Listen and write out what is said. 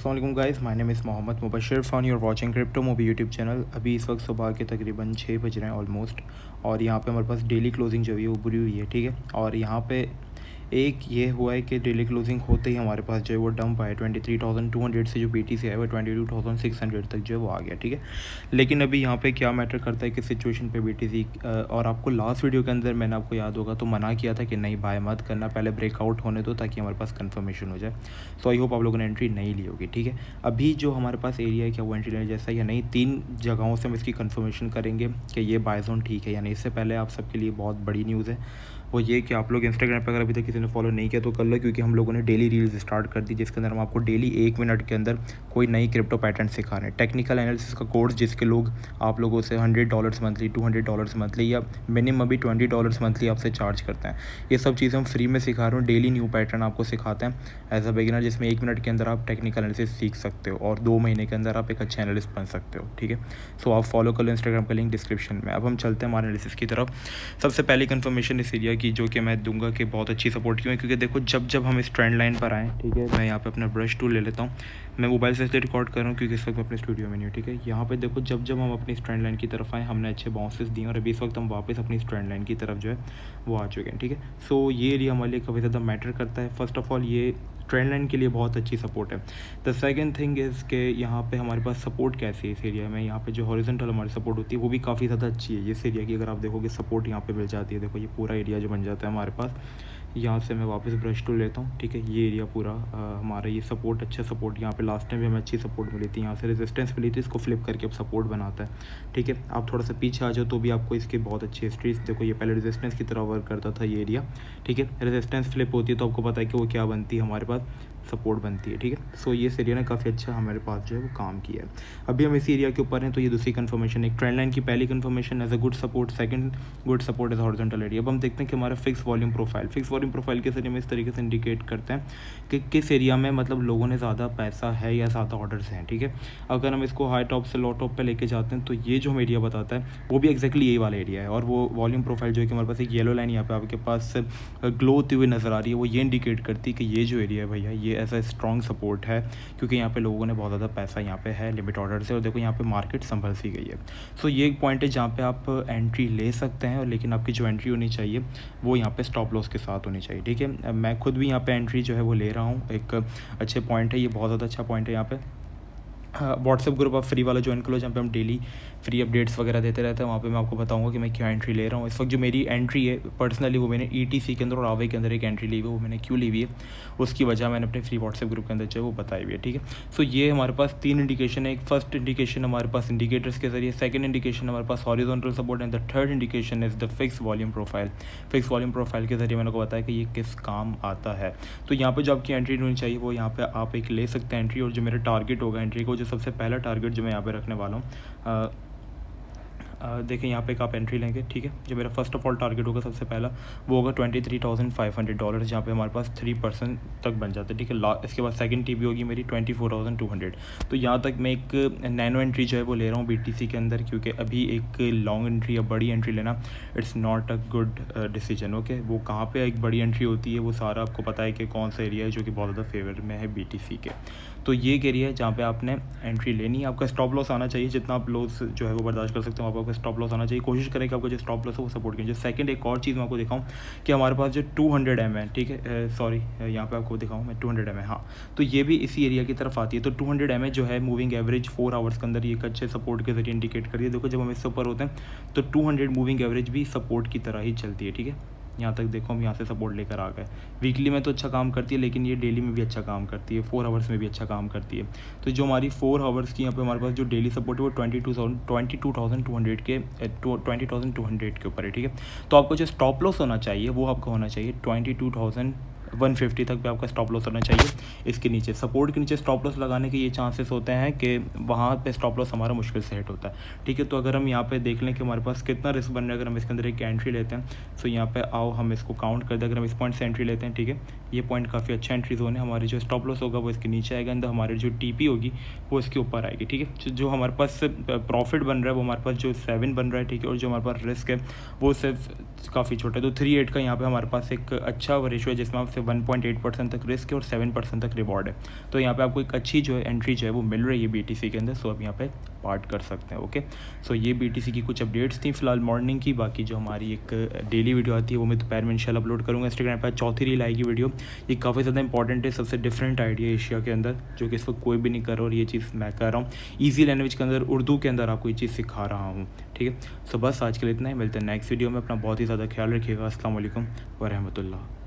अस्सलाम वालेकुम guys, my name is Mohammed Mubashir फ़ॉन you're watching crypto movie YouTube channel. अभी इस वक्त सुबह के तकरीबन 6 बज रहे हैं ऑलमोस्ट। और यहाँ पे हमारे पास डेली क्लोजिंग जो है वो बुरी हुई है, ठीक है। और यहाँ पे एक ये हुआ है कि डेली क्लोजिंग होते ही हमारे पास जो है वो डंप आया 23,200 से जो BTC आया वो 22,600 तक जो है वो आ गया, ठीक है। लेकिन अभी यहाँ पे क्या मैटर करता है कि सिचुएशन पे BTC और आपको लास्ट वीडियो के अंदर मैंने आपको याद होगा तो मना किया था कि नहीं बाय मत करना, पहले ब्रेकआउट होने दो ताकि हमारे पास कंफर्मेशन हो जाए। सो आई होप आप लोगों ने एंट्री नहीं ली होगी, ठीक है। अभी जो हमारे पास एरिया है क्या वो एंट्री लेने जैसा या नहीं, 3 जगहों से हम इसकी कंफर्मेशन करेंगे कि ये बाय जोन ठीक है या नहीं। इससे पहले आप सबके लिए बहुत बड़ी न्यूज़ है, वो ये कि आप लोग इंस्टाग्राम पर अगर अभी तक किसी ने फॉलो नहीं किया तो कर लो, क्योंकि हम लोगों ने डेली रील्स स्टार्ट कर दी जिसके अंदर हम आपको डेली 1 मिनट के अंदर कोई नई क्रिप्टो पैटर्न सिखा रहे हैं। टेक्निकल एनालिसिस का कोर्स जिसके लोग आप लोगों से $100 मंथली, $200 मंथली या मिनिमम अभी $20 मंथली आपसे चार्ज करते हैं। ये सब चीज़ें हम फ्री में सिखा रहे हैं। डेली न्यू पैटर्न आपको सिखाते हैं एज अ बिगिनर, जिसमें 1 मिनट के अंदर आप टेक्निकल एनालिसिस सीख सकते हो और 2 महीने के अंदर आप एक अच्छे एनालिस्ट बन सकते हो, ठीक है। सो आप फॉलो कर लो, इंस्टाग्राम का लिंक डिस्क्रिप्शन में। अब हम चलते हैं हमारे एनालिसिस की तरफ। सबसे पहली कंफर्मेशन इस एरिया की जो कि मैं दूंगा कि बहुत अच्छी सपोर्ट क्यों है, क्योंकि देखो जब हम इस ट्रेंड लाइन पर आएँ, ठीक है। मैं यहाँ पे अपना ब्रश टूल ले लेता हूँ। मैं मोबाइल से इसलिए रिकॉर्ड कर रहा हूँ क्योंकि इस वक्त मैं अपने स्टूडियो में नहीं हूँ, ठीक है। यहाँ पे देखो जब हम अपनी ट्रेंड लाइन की तरफ आए हमने अच्छे बाउंसेस दिए और अभी इस वक्त हम वापस अपनी ट्रेंड लाइन की तरफ जो है वो आ चुके हैं, ठीक है। सो ये एरिया हमारे लिए काफ़ी ज़्यादा मैटर करता है। फर्स्ट ऑफ ऑल ये ट्रेंड लाइन के लिए बहुत अच्छी सपोर्ट है। द सेकंड थिंग इज़ कि यहाँ पे हमारे पास सपोर्ट कैसी है इस एरिया में। यहाँ पे जो हॉरिजॉन्टल हमारी सपोर्ट होती है वो भी काफ़ी ज़्यादा अच्छी है। इस एरिया की अगर आप देखोगे सपोर्ट यहाँ पे मिल जाती है। देखो ये पूरा एरिया जो बन जाता है हमारे पास, यहाँ से मैं वापस ब्रश टूल लेता हूँ, ठीक है। ये एरिया पूरा हमारा ये सपोर्ट, अच्छा सपोर्ट। यहाँ पे लास्ट टाइम भी हमें अच्छी सपोर्ट मिली थी, यहाँ से रेजिस्टेंस मिली थी, इसको फ्लिप करके अब सपोर्ट बनाता है, ठीक है। आप थोड़ा सा पीछे आ जाओ तो भी आपको इसकी बहुत अच्छी हिस्ट्री। देखो ये पहले रेजिस्टेंस की तरह वर्क करता था ये एरिया, ठीक है। रेजिस्टेंस फ्लिप होती है तो आपको पता है कि वो क्या बनती है, हमारे पास सपोर्ट बनती है, ठीक है। सो ये एरिया ने काफ़ी अच्छा हमारे पास जो है वो काम किया है। अभी हम इसी एरिया के ऊपर हैं तो ये दूसरी कंफर्मेशन, एक ट्रेंड लाइन की पहली confirmation as a good support, second good support as horizontal area. अब हम देखते हैं कि हमारा फिक्स वॉल्यूम प्रोफाइल के जरिए हम इस तरीके से इंडिकेट करते हैं कि किस एरिया में मतलब लोगों ने ज़्यादा पैसा है या ज़्यादा ऑर्डर्स हैं, ठीक है। अगर हम इसको हाई टॉप से लो टॉप पे लेके जाते हैं तो ये जो हम एरिया बताता है वो भी एक्जैक्टली यही वाला एरिया है। और वो वॉल्यूम प्रोफाइल जो है कि हमारे पास एक येलो लाइन यहाँ पे आपके पास ग्लो होती हुई नज़र आ रही है, वो ये इंडिकेट करती है कि ये जो एरिया है भैया ये ऐसा स्ट्रॉन्ग सपोर्ट है, क्योंकि यहाँ पे लोगों ने बहुत ज़्यादा पैसा यहाँ पे है लिमिट ऑर्डर से। और देखो यहाँ पे मार्केट संभल सी गई है। सो ये एक पॉइंट है जहाँ पे आप एंट्री ले सकते हैं, और लेकिन आपकी जो एंट्री होनी चाहिए वो यहाँ पे स्टॉप लॉस के साथ होनी चाहिए, ठीक है। मैं खुद भी यहाँ पे एंट्री जो है वो ले रहा हूँ। एक अच्छे पॉइंट है ये, बहुत ज़्यादा अच्छा पॉइंट है यहाँ पे। व्हाट्सएप ग्रुप आप फ्री वाला ज्वाइन कर लो जहाँ पे हम डेली फ्री अपडेट्स वगैरह देते रहते हैं। वहाँ पे मैं आपको बताऊंगा कि मैं क्या एंट्री ले रहा हूँ। इस वक्त जो मेरी एंट्री है पर्सनली वो मैंने ETC के अंदर और आवे के अंदर एक एंट्री ली हुई है। वो मैंने क्यों ली हुई है उसकी वजह मैंने अपने फ्री व्हाट्सएप ग्रुप के अंदर जो है वो बताई हुई है, ठीक है। सो ये हमारे पास 3 इंडिकेशन है। एक फर्स्ट इंडिकेशन हमारे पास इंडिकेटर्स के जरिए, सेकंड इंडिकेशन हमारे पास horizontal support and the third indication is the fix volume profile. Fix volume profile के जरिए मैंने को बताया कि ये किस काम आता है। तो यहाँ पर जो आपकी एंट्री होनी चाहिए वो यहाँ पर आप एक ले सकते हैं एंट्री। और जो मेरा टारगेट होगा एंट्री को, जो सबसे पहला टारगेट जो मैं यहाँ पे रखने वाला हूँ, देखें यहाँ पे एक आप एंट्री लेंगे, ठीक है। जो मेरा फर्स्ट ऑफ ऑल टारगेट होगा सबसे पहला वो होगा $23,500, जहाँ पे हमारे पास 3% तक बन जाता है, ठीक है। इसके बाद सेकंड TP होगी मेरी 24,200। तो यहाँ तक मैं एक नैनो एंट्री जो है वो ले रहा हूँ BTC के अंदर, क्योंकि अभी एक लॉन्ग एंट्री या बड़ी एंट्री लेना it's not a good decision, okay. वो कहाँ पर एक बड़ी एंट्री होती है वो सारा आपको पता है कि कौन सा एरिया है जो कि बहुत ज़्यादा फेवर में है BTC के। तो ये एक एरिया है जहाँ पे आपने एंट्री लेनी है। आपका स्टॉप लॉस आना चाहिए, जितना आप लॉस जो है वो बर्दाश्त कर सकते हो आपका स्टॉप लॉस आना चाहिए। कोशिश करें कि आपका जो स्टॉप लॉस है वो सपोर्ट कीजिए। सेकंड एक और चीज़ मैं आपको दिखाऊं कि हमारे पास जो 200 M है, ठीक है, सॉरी यहाँ पे आपको दिखाऊं मैं 200 M है, हाँ। तो ये भी इसी एरिया की तरफ आती है। तो 200 M जो है मूविंग एवरेज 4 आवर्स के अंदर ये एक अच्छे सपोर्ट के जरिए इंडिकेट करिए। देखो जब हम इससे ऊपर होते हैं तो 200 मूविंग एवरेज भी सपोर्ट की तरह ही चलती है, ठीक है। यहाँ तक देखो हम यहाँ से सपोर्ट लेकर आ गए। वीकली में तो अच्छा काम करती है, लेकिन ये डेली में भी अच्छा काम करती है, 4 आवर्स में भी अच्छा काम करती है। तो जो हमारी 4 आवर्स की यहाँ पे हमारे पास जो डेली सपोर्ट है वो 22,200 के 20,200 के ऊपर है, ठीक है। तो आपको जो स्टॉप लॉस होना चाहिए वो आपका होना चाहिए 22,150 तक पे आपका स्टॉप लॉस होना चाहिए। इसके नीचे सपोर्ट के नीचे स्टॉप लॉस लगाने के ये चांसेस होते हैं कि वहाँ पे स्टॉप लॉस हमारा मुश्किल से हिट होता है, ठीक है। तो अगर हम यहाँ पे देख लें कि हमारे पास कितना रिस्क बन रहा है, अगर हम इसके अंदर एक एंट्री लेते हैं तो यहाँ पे आओ हम इसको काउंट कर दें। अगर हम इस पॉइंट से एंट्री लेते हैं, ठीक है, ये पॉइंट काफ़ी अच्छा एंट्री जोन है। हमारी जो स्टॉप लॉस होगा वो इसके नीचे आएगा एंड हमारी जो TP होगी वो इसके ऊपर आएगी, ठीक है। जो हमारे पास प्रॉफिट बन रहा है वो हमारे पास जो 7 बन रहा है, ठीक है। और जो हमारे पास रिस्क है वो सिर्फ काफ़ी छोटा है। तो 3-8 का यहाँ पे हमारे पास एक अच्छा रेशो है जिसमें आप सिर्फ 1.8% तक रिस्क है और 7% तक रिवॉर्ड है। तो यहाँ पे आपको एक अच्छी जो है एंट्री जो है वो मिल रही है BTC के अंदर। सो आप यहाँ पे पार्ट कर सकते हैं। ओके, सो ये BTC की कुछ अपडेट्स थी फिलहाल मॉर्निंग की। बाकी जो हमारी एक डेली वीडियो आती है वो मैं दोपहर में इंशाल्लाह अपलोड करूँगा इंस्टाग्राम पर। चौथी रील आएगी वीडियो, ये काफ़ी ज़्यादा इंपॉर्टेंट है, सबसे डिफरेंट आइडिया एशिया के अंदर जो कि इस वक्त कोई भी नहीं कर रहा, और ये चीज़ मैं कर रहा हूँ ईजी लैंग्वेज के अंदर, उर्दू के अंदर आपको ये चीज़ सिखा रहा हूँ। ठीक है, सो बस आज के लिए इतना ही, मिलते हैं नेक्स्ट वीडियो में। अपना बहुत ही ज़्यादा ख्याल रखिएगा। अस्सलाम वालेकुम व रहमतुल्लाह।